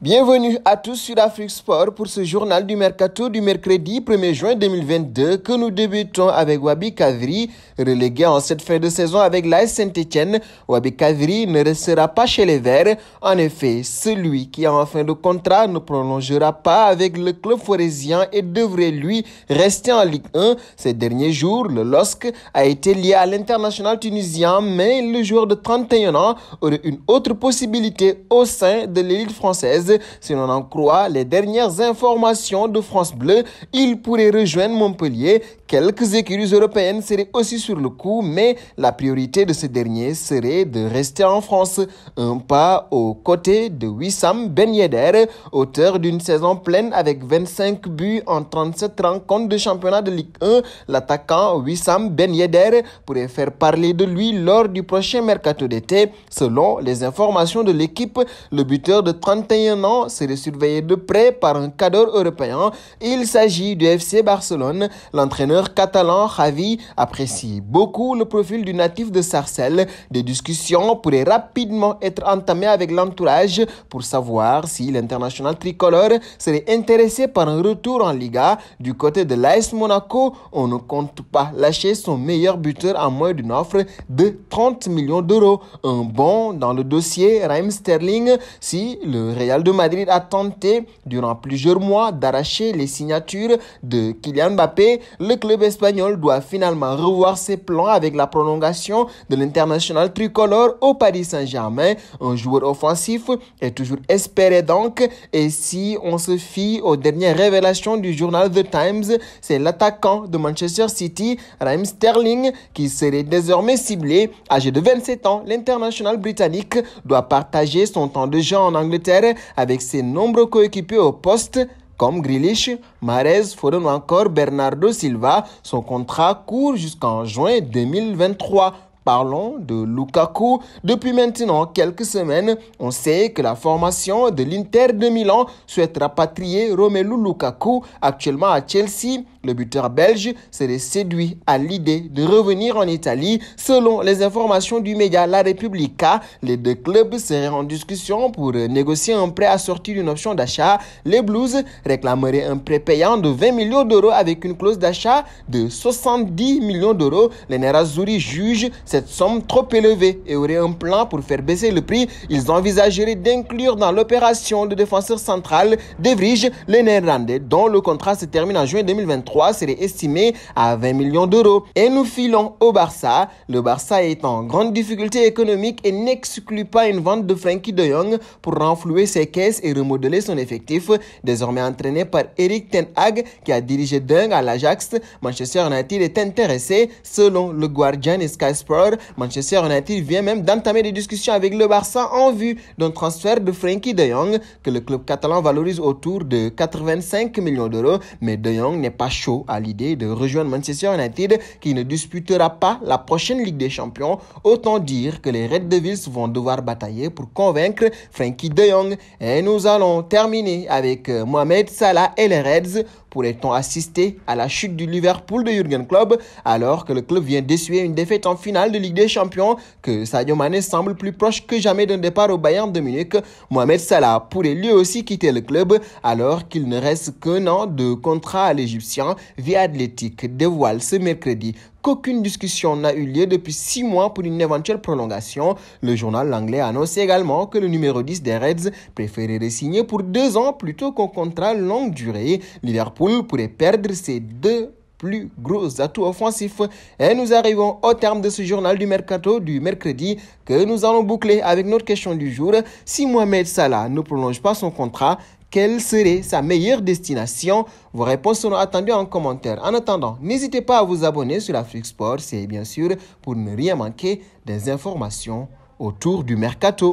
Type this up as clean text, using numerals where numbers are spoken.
Bienvenue à tous sur Afrique Sport pour ce journal du mercato du mercredi 1er juin 2022 que nous débutons avec Wabi Kadri, relégué en cette fin de saison avec l'AS Saint-Etienne. Wabi Kadri ne restera pas chez les Verts. En effet, celui qui est en fin de contrat ne prolongera pas avec le club forésien et devrait lui rester en Ligue 1. Ces derniers jours, le LOSC a été lié à l'international tunisien, mais le joueur de 31 ans aurait une autre possibilité au sein de l'élite française. Si l'on en croit les dernières informations de France Bleu, il pourrait rejoindre Montpellier. Quelques écuries européennes seraient aussi sur le coup, mais la priorité de ce dernier serait de rester en France. Un pas aux côtés de Wissam Ben Yedder, auteur d'une saison pleine avec 25 buts en 37 rencontres de championnat de Ligue 1. L'attaquant Wissam Ben Yedder pourrait faire parler de lui lors du prochain mercato d'été. Selon les informations de l'équipe, le buteur de 31 ans serait surveillé de près par un cadre européen. Il s'agit du FC Barcelone. L'entraîneur catalan Xavi apprécie beaucoup le profil du natif de Sarcelles. Des discussions pourraient rapidement être entamées avec l'entourage pour savoir si l'international tricolore serait intéressé par un retour en Liga. Du côté de l'AS Monaco, on ne compte pas lâcher son meilleur buteur à moins d'une offre de 30 millions d'euros. Un bon dans le dossier Raheem Sterling. Si le Real de Madrid a tenté durant plusieurs mois d'arracher les signatures de Kylian Mbappé, le club espagnol doit finalement revoir ses plans avec la prolongation de l'international tricolore au Paris Saint-Germain. Un joueur offensif est toujours espéré donc, et si on se fie aux dernières révélations du journal The Times, c'est l'attaquant de Manchester City, Raheem Sterling, qui serait désormais ciblé. Âgé de 27 ans, l'international britannique doit partager son temps de jeu en Angleterre avec ses nombreux coéquipiers au poste comme Grealish, Mahrez, Foden ou encore Bernardo Silva. Son contrat court jusqu'en juin 2023. Parlons de Lukaku. Depuis maintenant quelques semaines, on sait que la formation de l'Inter de Milan souhaite rapatrier Romelu Lukaku, actuellement à Chelsea. Le buteur belge serait séduit à l'idée de revenir en Italie. Selon les informations du média La Repubblica, les deux clubs seraient en discussion pour négocier un prêt assorti d'une option d'achat. Les Blues réclameraient un prêt payant de 20 millions d'euros avec une clause d'achat de 70 millions d'euros. Les Nerazzurri jugent cette somme trop élevée et auraient un plan pour faire baisser le prix. Ils envisageraient d'inclure dans l'opération le défenseur central De Vrij, le Néerlandais, dont le contrat se termine en juin 2023, serait estimé à 20 millions d'euros. Et nous filons au Barça. Le Barça est en grande difficulté économique et n'exclut pas une vente de Frenkie de Jong pour renflouer ses caisses et remodeler son effectif. Désormais entraîné par Erik ten Hag, qui a dirigé Deng à l'Ajax, Manchester United est intéressé. Selon le Guardian et Sky Sport, Manchester United vient même d'entamer des discussions avec le Barça en vue d'un transfert de Frenkie de Jong que le club catalan valorise autour de 85 millions d'euros. Mais de Jong n'est pas chaud à l'idée de rejoindre Manchester United, qui ne disputera pas la prochaine Ligue des Champions. Autant dire que les Red Devils vont devoir batailler pour convaincre Frenkie de Jong. Et nous allons terminer avec Mohamed Salah et les Reds. Pourrait-on assister à la chute du Liverpool de Jürgen Klopp alors que le club vient d'essuyer une défaite en finale de Ligue des Champions, que Sadio Mané semble plus proche que jamais d'un départ au Bayern de Munich? Mohamed Salah pourrait lui aussi quitter le club alors qu'il ne reste qu'un an de contrat à l'Égyptien. The Athletic dévoile ce mercredi qu'aucune discussion n'a eu lieu depuis 6 mois pour une éventuelle prolongation. Le journal anglais annonce également que le numéro 10 des Reds préférerait signer pour 2 ans plutôt qu'un contrat longue durée. Liverpool pourrait perdre ses deux plus gros atouts offensifs. Et nous arrivons au terme de ce journal du mercato du mercredi que nous allons boucler avec notre question du jour. Si Mohamed Salah ne prolonge pas son contrat, quelle serait sa meilleure destination? Vos réponses seront attendues en commentaire. En attendant, n'hésitez pas à vous abonner sur Afrique Sport, c'est bien sûr pour ne rien manquer des informations autour du mercato.